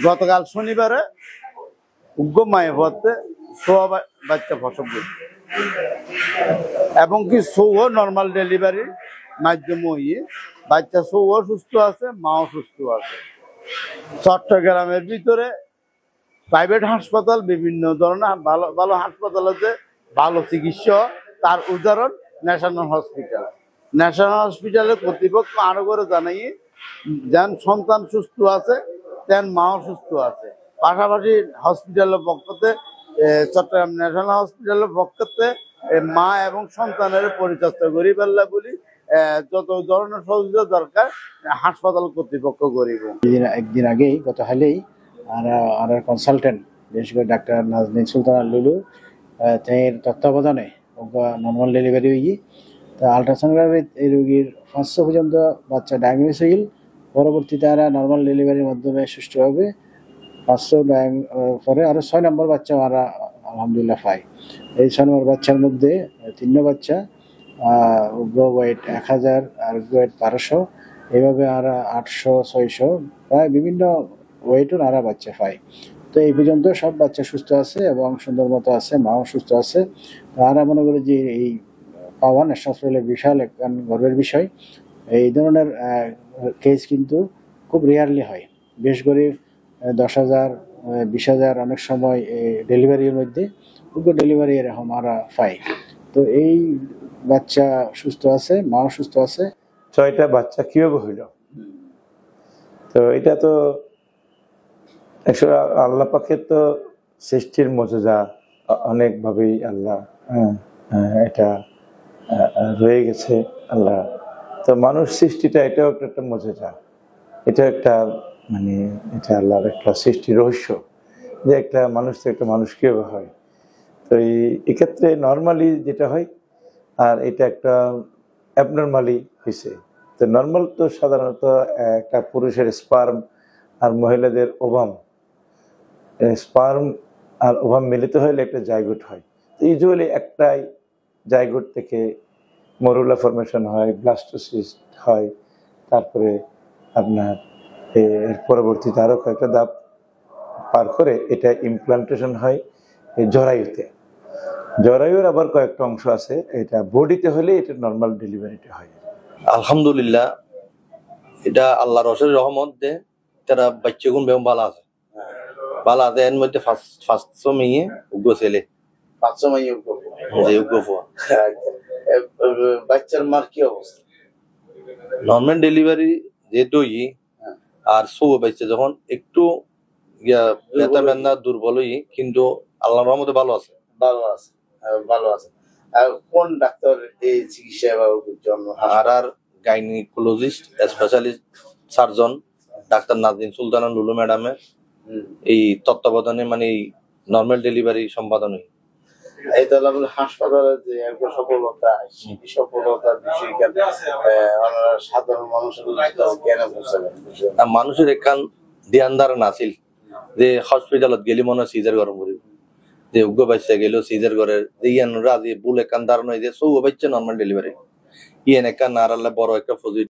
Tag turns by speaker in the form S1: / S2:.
S1: গতকাল শনিবারে উগ্র মায়ে পড়তে সোয়া বাচ্চা প্রসব করছে এবং কি সৌও নর্মাল ডেলিভারির মাধ্যমে বাচ্চা সৌও সুস্থ আছে, মাও সুস্থ আছে। চট্টগ্রামের ভিতরে প্রাইভেট হাসপাতাল, বিভিন্ন ধরনের ভালো ভালো হাসপাতাল আছে, ভালো চিকিৎসা। তার উদাহরণ ন্যাশনাল হসপিটাল। ন্যাশনাল হসপিটালের কর্তৃপক্ষ আরো করে জানাই যেন সন্তান সুস্থ আছে, তেন মাও সুস্থ আছে। পাশাপাশি হসপিটালের পক্ষতে চট্টগ্রাম ন্যাশনাল হসপিটালের পক্ষতে মা এবং সন্তানের পরিচর্যা করি ফেললে বলি যত ধরনের সহযোগিতা দরকার হাসপাতাল কর্তৃপক্ষ করিব।
S2: একদিন আগেই গত হালেই আর কনসালটেন্ট বিশেষ করে ডাক্তার নাজনীন সুলতানা লুলু তার তত্ত্বাবধানে নর্মাল ডেলিভারি হয়ে তা আলট্রাসোনোগ্রাফি এই রোগীর 500 পর্যন্ত বাচ্চা ডায়াগনোস হইল। পরবর্তীতে তারা নর্মাল ডেলিভারির মাধ্যমে সুষ্ঠুভাবে 500 পরে আরও 6 নম্বর বাচ্চা আমরা আলহামদুলিল্লাহ পাই। এই 6 নম্বর বাচ্চার মধ্যে 3 বাচ্চা ওয়েট 1000 আর ওয়েট 1200, এইভাবে আমরা 800 600 প্রায় বিভিন্ন ওয়েটও আরা বাচ্চা পাই। তো এই পর্যন্ত সব বাচ্চা সুস্থ আছে এবং সুন্দর মতো আছে, মাও সুস্থ আছে। আমরা মনে করি যে এই পাওয়া ন্যাশনাল হসপিটালের বিশাল গর্বের বিষয়। এই ধরনের কেস কিন্তু খুব রেয়ারলি হয়, বিশেষ করে 10,000 20,000 অনেক সময় ডেলিভারির মধ্যে ডেলিভারি এরকম আমরা পাই। তো এই বাচ্চা সুস্থ আছে, মাও সুস্থ আছে।
S3: 6টা বাচ্চা কিভাবে হইল? তো এটা তো আল্লাহ পাকের তো সৃষ্টির মজেজা, অনেকভাবেই আল্লাহ এটা রয়ে গেছে আল্লাহ। তো মানুষ সৃষ্টিটা এটাও একটা মজেজা, এটা একটা মানে এটা আল্লাহর একটা সৃষ্টি রহস্য যে একটা মানুষ থেকে একটা মানুষ কিভাবে হয়। তো এক্ষেত্রে নর্মালি যেটা হয় আর এটা একটা অ্যাবনর্মালি হয়েছে। তো নর্মাল তো সাধারণত একটা পুরুষের স্পার্ম আর মহিলাদের ওভাম, স্পার্ম আর ওভাম মিলিত হলে একটা জাইগোট হয়। তো ইউজুয়ালি একটাই জাইগোট থেকে মরুলা ফরমেশন হয়, ব্লাস্টোসিস্ট হয়, তারপরে আপনার এর পরবর্তীতে আরও কয়েকটা ধাপ পার করে এটা ইমপ্লান্টেশন হয় জরায়ুতে। জরায়ুর আবার কয়েকটা অংশ আছে, এটা বডিতে হলে এটা নর্মাল ডেলিভারিটা হয়।
S4: আলহামদুলিল্লাহ, এটা আল্লাহর অশেষ রহমত দে তারা বাচ্চা গুণ বেগম ভালো আছে, ভালো আছে। এর মধ্যে ফার্স্ট মেয়ে উগ্র ছেলে,
S1: 500 মাইয়ে
S4: উগ্র ফুয়া।
S1: বাচ্চার মার কি অবস্থা?
S4: নর্মাল ডেলিভারি যে দই আর সৌ বাচ্চা যখন একটু ব্যথা বেদনা দুর্বল হই, কিন্তু আল্লাহর রহমতে ভালো আছে।
S1: ভালো আছে। আর কোন ডাক্তার এই চিকিৎসা জন্য?
S4: আর gynaecologist specialist surgeon doctor Nazneen Sultana Lulu ম্যাডামের এই তত্ত্বাবধানে মানে এই নর্মাল ডেলিভারি সম্পাদন হয়।
S1: এই তাহলে হাসপাতালে যে একটা সফলতা, সেই সফলতার বিষয় সাধারণ মানুষের কেন বুঝতে
S4: মানুষের একখান ধ্যান ধারণা আছিল যে হসপিটালত গেলি মনে হয় সিজার গরম করিব, যে উগ্র বাচ্চা গেল সিজার ঘরের যে ইয়ানরা যে ভুল একখান ধারণা হয় যে সৌ বাচ্চা নর্মাল ডেলিভারি, ইয়ান একখান আর আল্লাহ বড় একটা